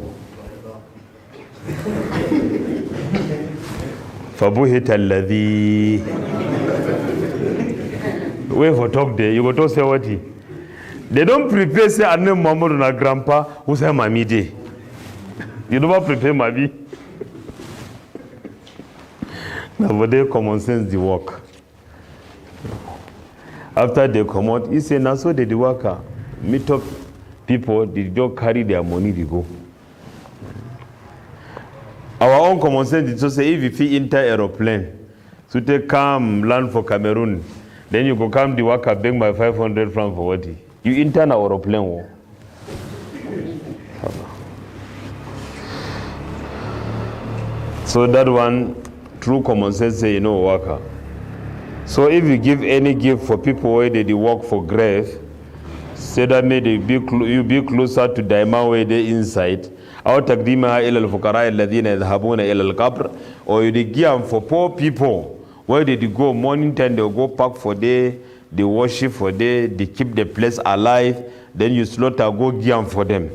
Fabuhit alladhi. Wait for talk there. You go to say what he. They don't prepare say Anna Muhammad na grandpa who say Mami day. You don't prepare Mami. Now for they common sense the work. After they come out, he say now so they the worker meet up people. They don't carry their money. They go. Our own common sense is to say if you enter aeroplane, so take come land for Cameroon, then you go come the worker beg my 500 francs for what? You enter an aeroplane. So that one, true common sense say you know worker. So if you give any gift for people where they work for grave, say that may they you be closer to diamond where they inside. أو تقديمها إلى الفقراء الذين يذهبون إلى القبر, or you give them for poor people where they go morning time they go park for day, they worship for day, they keep the place alive, then you slaughter go give them for them.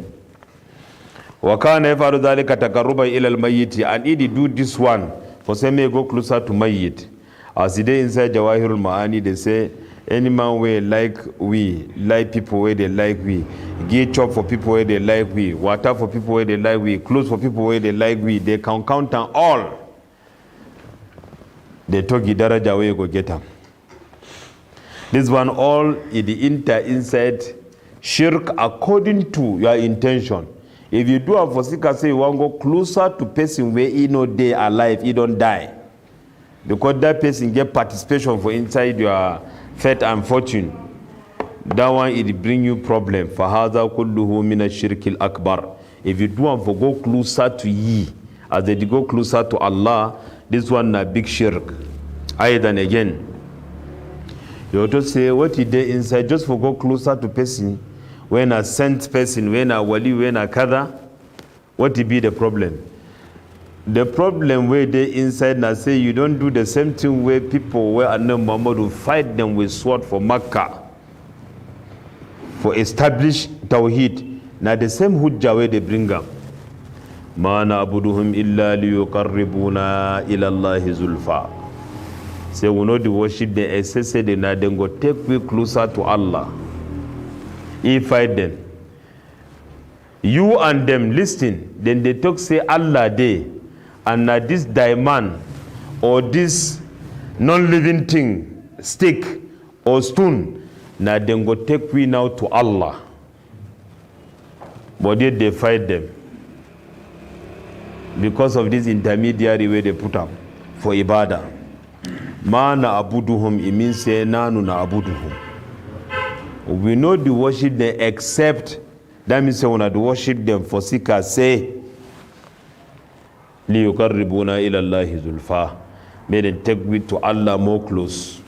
وكان يفعل ذلك تقربا إلى الميت, and if they do this one for say may go closer to mayyit. As they inside Jawahirul Ma'ani they say any man way like we, like people where they like we, give chop for people where they like we, water for people where they like we, clothes for people where they like we, they can count on all. They talk daraja where you go get them. This one all is the inside shirk according to your intention. If you do a forsika say you want to go closer to person where he no day alive, he don't die. Because that person get participation for inside your fate and fortune. That one it bring you problem. فَهَذَا كُلُّهُ مِنَ الشِّرْكِ الْأَكْبَرِ. If you do want to go closer to ye, as they go closer to Allah, this one a big shirk. Then again, you have to say what he did inside just for go closer to person. When a sent person, when a wali, when a kada, what will be the problem? The problem where they inside now say you don't do the same thing where people where Anna Muhammad will fight them with sword for Makkah. For establish Tawheed. Now the same hujjah where they bring up. Ma na'buduhum illa liyuqarribuna ila Allahi zulfa. Say we know the worship they excess they na then go take we closer to Allah. He fight them. You and them listen, then they talk say Allah day, and now this diamond or this non-living thing, stick or stone, now then go take we now to Allah. But yet they fight them because of this intermediary way they put up for ibadah. Ma na'buduhum, it means say nanu na'buduhum. We know the worship they accept. That means when I worship them for sika say liyuqarribuna ila Allahi zulfa. May they take we to Allah more close.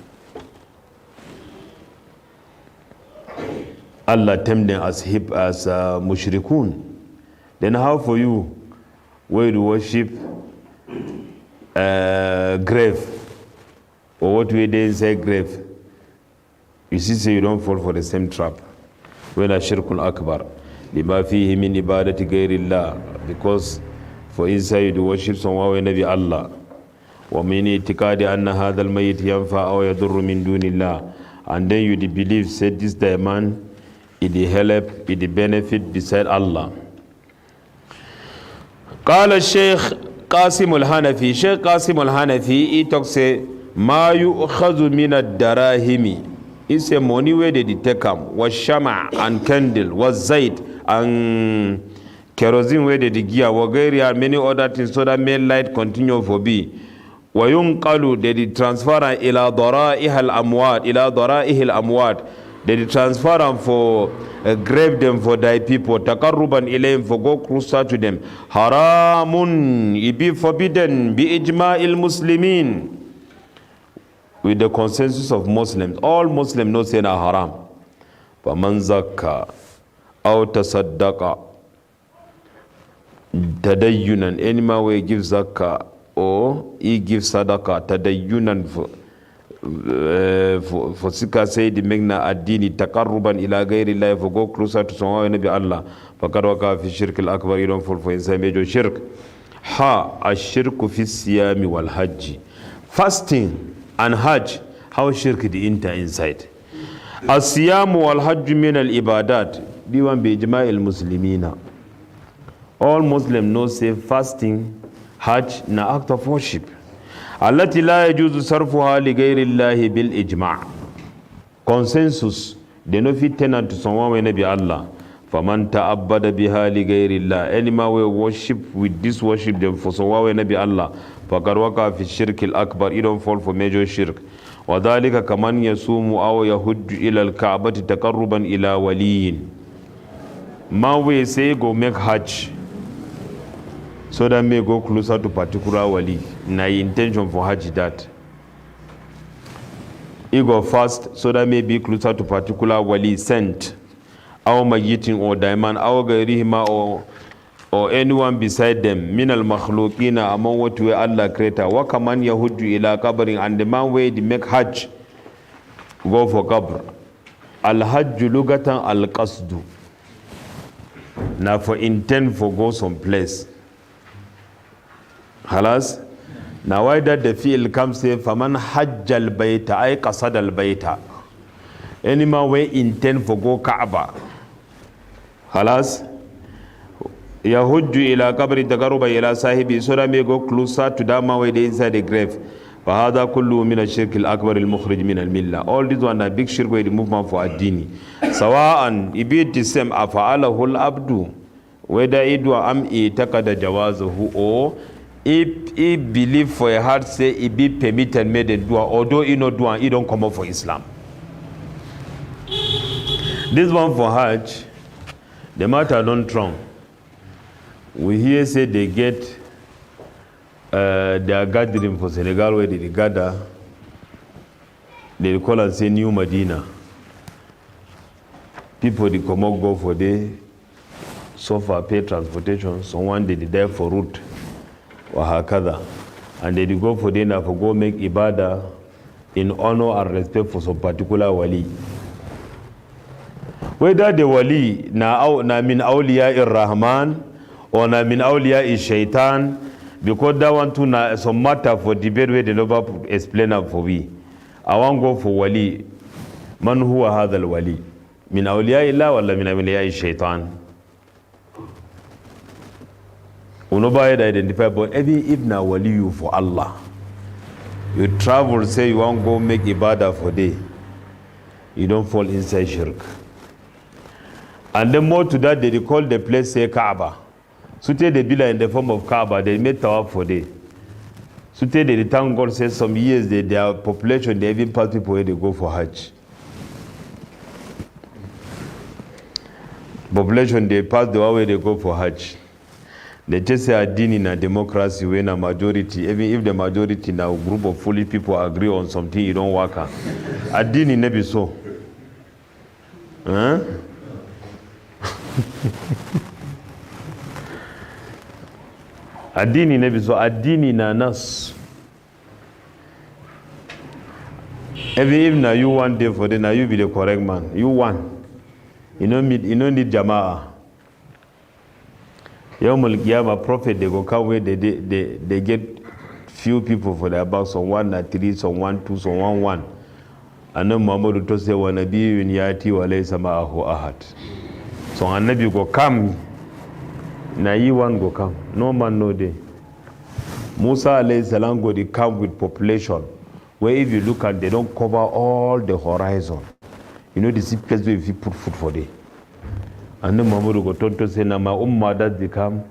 Allah termed them as mushrikun. Then how for you where you worship grave, or what way they say grave? You see, say you don't fall for the same trap. When ashirkul akbar lima fihi min ibadati ghayrillah, because for inside you worship someone when be Allah. Wa min itikadi anna hadha al-mayyit yanfa aw yadurru min dunillah, and then you believe said this man it help, it benefit beside Allah. قال الشيخ قاسم الحنفي Sheikh Qasim al-Hanafi he talks say ma yu'khadhu min ad-darahimi. It's a money where they take them was shama and candle was zait and kerosene where they gear wagari many other things so that may light continue for be wa yunqalu they transfer ila dara'ih al-amwat they transfer them for grave them for thy people taqarruban ilayhim for go closer to them. Haramun, it be forbidden bi ijma'il muslimin, with the consensus of Muslims. All Muslims know say na haram. Faman zakka aw tasaddaqa tadayyunan, any man way give zakka or he give sadaqa tadayyunan for sika say the megna ad-dini taqarruban ila ghayri Allah, for go closer to someone nabi Allah, faqad waqa fi shirk al-akbar, you don't fall for inside major shirk. Ash-shirku fi siyami wal hajj, fasting and hajj, how shirk the enter inside. As-siyam wal hajj min al-ibadat, diwan bi ijma' al-muslimina. All Muslims know say fasting, hajj na act of worship. التي لا يجوز صرفها لغير الله بالإجماع. Consensus, they no fit tenant to someone when be Allah. فَمَنْ تَعَبَّدَ بِهَا لِغَيْرِ اللَّهِ, any man will worship with this worship them for someone when be Allah, فَقَدْ وَقَعَ فِي الشِّرْكِ الْأَكْبَرِ, you don't fall for major shirk. وَذَلِكَ كَمَنْ يَصُومُ أَوْ يَهُجُّ إِلَى الْكَعْبَةِ تَقَرُّبًا إِلَى وَلِيٍّ. Man will say go make hajj so that may go closer to particular wali. Na intention for hajj that. He go fast so that may be closer to particular wali sent. Or mayitin or diamond or gairihima or anyone beside them. Min al makhluqina, among what we Allah creator. Wa kaman yahuddu ila qabrin, and the man way they make hajj go for qabr. Al hajj lugatan al qasdu. Now for intent for go some place. Halas. Now why that the fi'l comes say faman hajjal bayta ay qasada al bayta. Any man way intend for go Kaaba. Halas. Yahujju ila qabri taqarruba ila sahibi, so that may go closer to that man way inside the grave. فهذا كله من الشرك الأكبر المخرج من الملة. All these one are big shirk way the movement for ad-dini. سواء it the same أفعله العبد, whether it do am itakada jawazuhu, or if he believe for a heart say it be permitted made a dua, although he no dua, he don't come up for Islam. This one for Hajj, the matter don't wrong. We hear say they get they are gathering for Senegal where they gather, they call and say New Medina. People they come up go for day, so far pay transportation, someone they there for route. Wahakada, and they go for dinner for go make ibadah in honor and respect for some particular wali. Whether the wali na min awliya ir-Rahman or na min awliya is-Shaitan, because that one too na some matter for debate where the Lord explain up for we. I want go for wali. Man huwa hadha al-wali? Min awliya illah wala min awliya is-Shaitan? Nobody identify, but even if na wali you for Allah, you travel, say you want go make ibadah for day, you don't fall inside shirk. And then more to that, they call the place say Kaaba. So they build in the form of Kaaba, they made tawaf for day. So they thank God says some years their population, they even pass people where they go for Hajj. Population they pass the way they go for Hajj. They just say adini in a democracy when a majority, even if the majority now group of fully people agree on something, you don't work on. Adini never so. Huh? Adini never so. Adini na nas. Even if now you one day for the now you be the correct man. You one. You don't need Jama'ah. Yawmul Qiyamah, prophet, they go come where they get few people for their back, some 1 3, some 1 2, some 1 1. And then Muhammad to say, wa nabiyyun yati wa laysa ma'ahu ahad. So an nabi go come, na you one go come. No man no day. Musa alayhi salam go they come with population, where if you look at, they don't cover all the horizon. You know the same place where if you put food for day. And then Muhammad go to say, na my ummah that they come,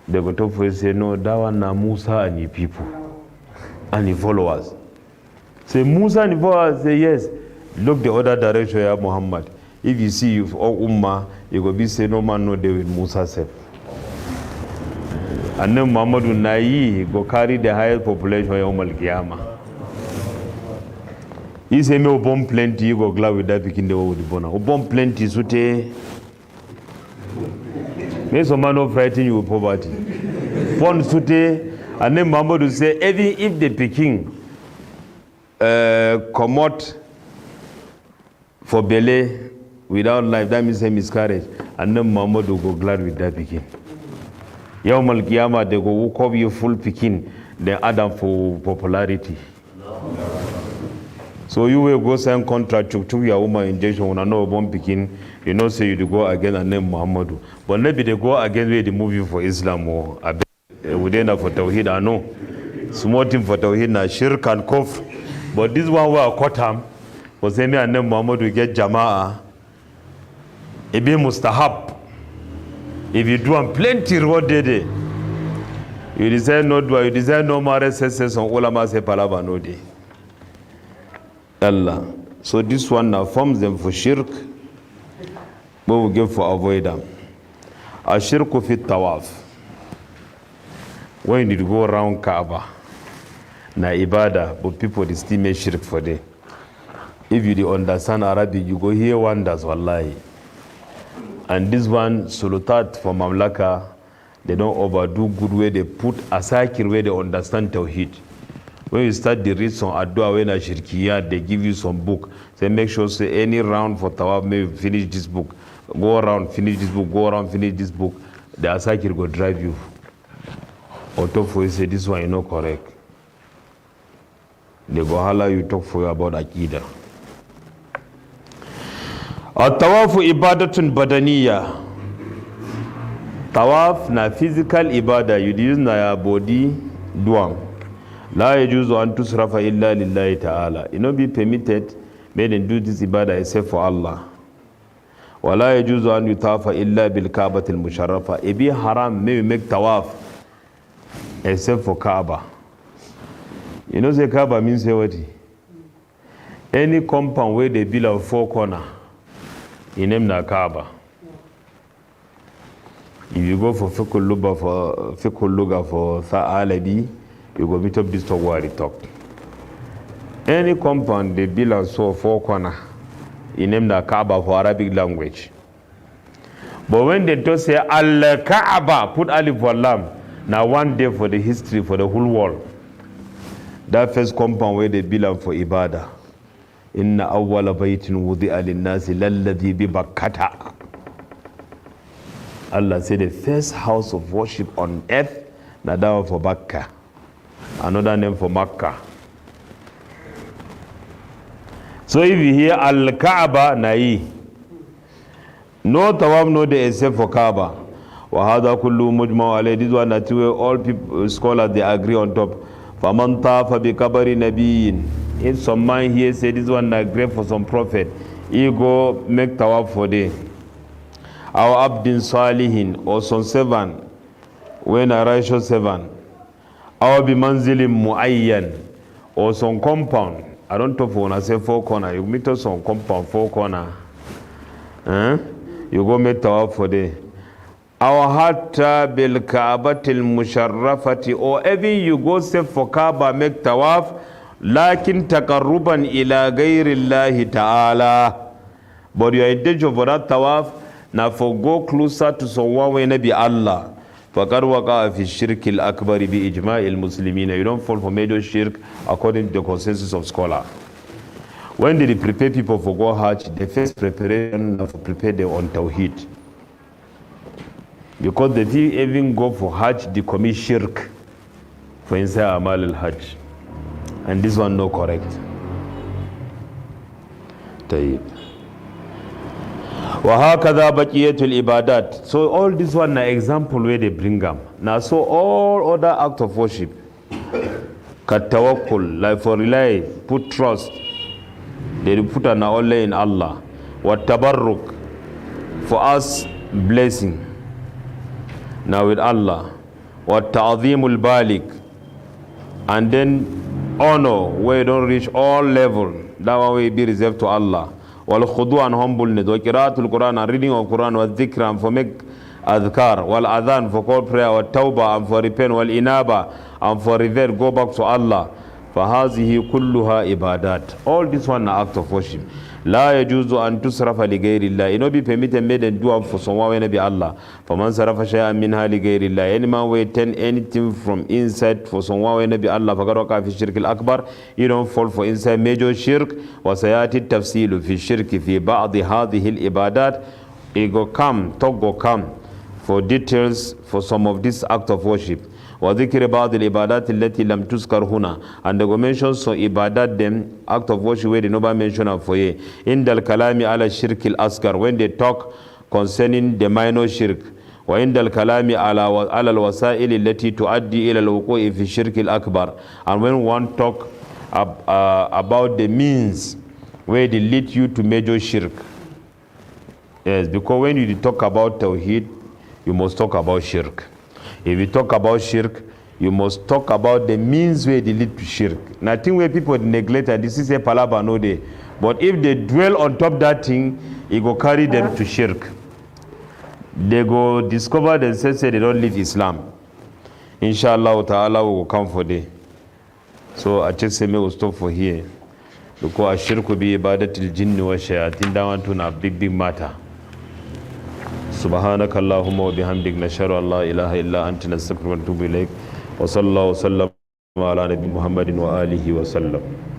they go to say, no, that one na Musa and his people, and his followers. Say, Musa and his followers, say, yes. Look the other direction, ya Muhammad. If you see you all ummah, you go be say, no man no day with Musa self. And then Muhammad he go carry the highest population of Yawm al-Qiyamah. He say, me bomb plenty, you go glad with that picking the world with the bona. Bomb plenty, sute. May some man not frighten you with poverty. Pon sute, and then Muhammad will say, even if the picking come out for belly without life, that means a miscarriage. And then Muhammad will go glad with that picking. Yawm al-Qiyamah, they go walk up you full picking, they add them for popularity. So you will go sign contract to your woman injection when I know one picking, you know, say you go again and name Muhammadu. But maybe they go again where they move you for Islam or within for Tawheed, I know. Small thing for Tawheed na shirk and kufr. But this one where I caught him was saying me and name Muhammadu get Jama'ah. It be mustahab. If you do them plenty reward day. You desire no dua, you desire no more says on ulama say palava no day. Allah. So this one now forms them for shirk, but we give for avoid them. Ashirku fi tawaf. When you go around Kaaba, na ibadah, but people they still make shirk for them. If you understand Arabic, you go hear wonders, wallahi. And this one, Sulutat for Mamlaka, they don't overdo good way, they put asakir where they understand Tawheed. When you start the read some adwa when a shirkiyat, they give you some book. Say make sure say any round for tawaf, maybe finish this book. Go around, finish this book, go around, finish this book. The asakir go drive you. Or talk for you, say this one is not correct. They go holla you talk for you about AQIDA. At-tawafu ibadatun badaniya. Tawaf na physical ibadah. You use na your body duam. La yajuzu an tusrafa illa lillahi ta'ala. It not be permitted, made and do this ibadah except for Allah. Wa la yajuzu an yutafa illa bil Ka'batil musharrafa. It be haram, may we make tawaf except for Kaaba. You know say Kaaba means what? Any compound where they build a 4 corner, in name na Kaaba. If you go for fiqhul luga for Tha'alabi, you go meet up this talk where he talked. Any compound they build and so 4 corner, in name the Kaaba for Arabic language. But when they just say Al-Kaaba, put alif wa lam, now one day for the history for the whole world. That first compound where they build for Ibadah. Inna awwala baytin wudi'a lin-nasi lalladhi bi Bakkata. Allah said the first house of worship on earth, nadawa for Bakkah. Another name for Makkah. So if you hear Al-Kaaba, na'i. No tawaf, no day except for Kaaba. وَهَذَا كُلُّ مُجْمَعُ عَلَيْهِ. This one that all people, scholars, they agree on top. فَمَنْ طَافَ بِكَبَرِ نَبِيٍّ. If some man here say this one that great for some prophet, he go make tawaf for day. Our abdin salihin, or some servant, when a righteous servant. Our bimanzilin muayyan, or some compound. I don't talk for when I say four corner. You meet us some compound, four corner. You go make tawaf for day. Our hatta bil ka'batil musharrafati, or even you go step for Kaaba make tawaf, lakin taqarruban ila ghayri Allah ta'ala. But your intention for that tawaf, now for go closer to someone when be Allah. فَقَدْ وَقَعَ فِي الشِّرْكِ الْأَكْبَرِ بِإِجْمَاعِ الْمُسْلِمِينَ. You don't fall for major shirk according to the consensus of scholars. When they prepare people for go Hajj, the first preparation for prepare them on Tawheed. Because they didn't even go for Hajj, they commit shirk for inside Amal al-Hajj. And this one no correct. Tayyib. وَهَكَذَا بَقِيَّةُ الْإِبَادَاتِ. So all this one an example where they bring them. Now so all other acts of worship, katawakkul, like for rely, put trust, they put an only in Allah. وَالتَّبَرُّكْ, for us blessing, now with Allah. وَالتَّعْظِيمُ الْبَالِكِ, and then honor where you don't reach all level, that one will be reserved to Allah. والخضوع and humbleness, وقراءة القرآن and reading of Quran, والذكر and for make adhkar, والأذان for call prayer, والتوبة and for repent, والإنابة and for revert, go back to Allah. فهذه كلها إبادات. All this one are act of worship. لا يجوز أن تصرف لغير الله. It not be permitted made and do for someone when be Allah. فمن صرف شيئا منها لغير الله. Any man will turn anything from inside for someone when be Allah. فقد وقع في الشرك الأكبر. You don't fall for inside major shirk. وسيأتي التفصيل في الشرك في بعض هذه الإبادات. It go come, talk go come for details for some of this act of worship. وذكر بعض الإبادات التي لم تذكر هنا, and they go mention some ibadat them act of worship where they never mention for you. عند الكلام على الشرك الأصغر, when they talk concerning the minor shirk. وعند الكلام على الوسائل التي تؤدي إلى الوقوع في الشرك الأكبر, and when one talk about the means where they lead you to major shirk. Yes, because when you talk about Tawheed, you must talk about shirk. If you talk about shirk, you must talk about the means where they lead to shirk. Nothing where people neglect, and this is a palabra no day. But if they dwell on top that thing, it will carry them to shirk. They go discover themselves say they don't live Islam. Inshallah ta'ala will come for day. So I just say me will stop for here. Because shirk will be ibadatil jinni wa shayatin. That one to a big matter. سبحانك اللهم وبحمدك نشهد أن لا إله إلا أنت نستغفرك ونتوب إليك وصلى الله وسلم على نبي محمد وآله وسلم.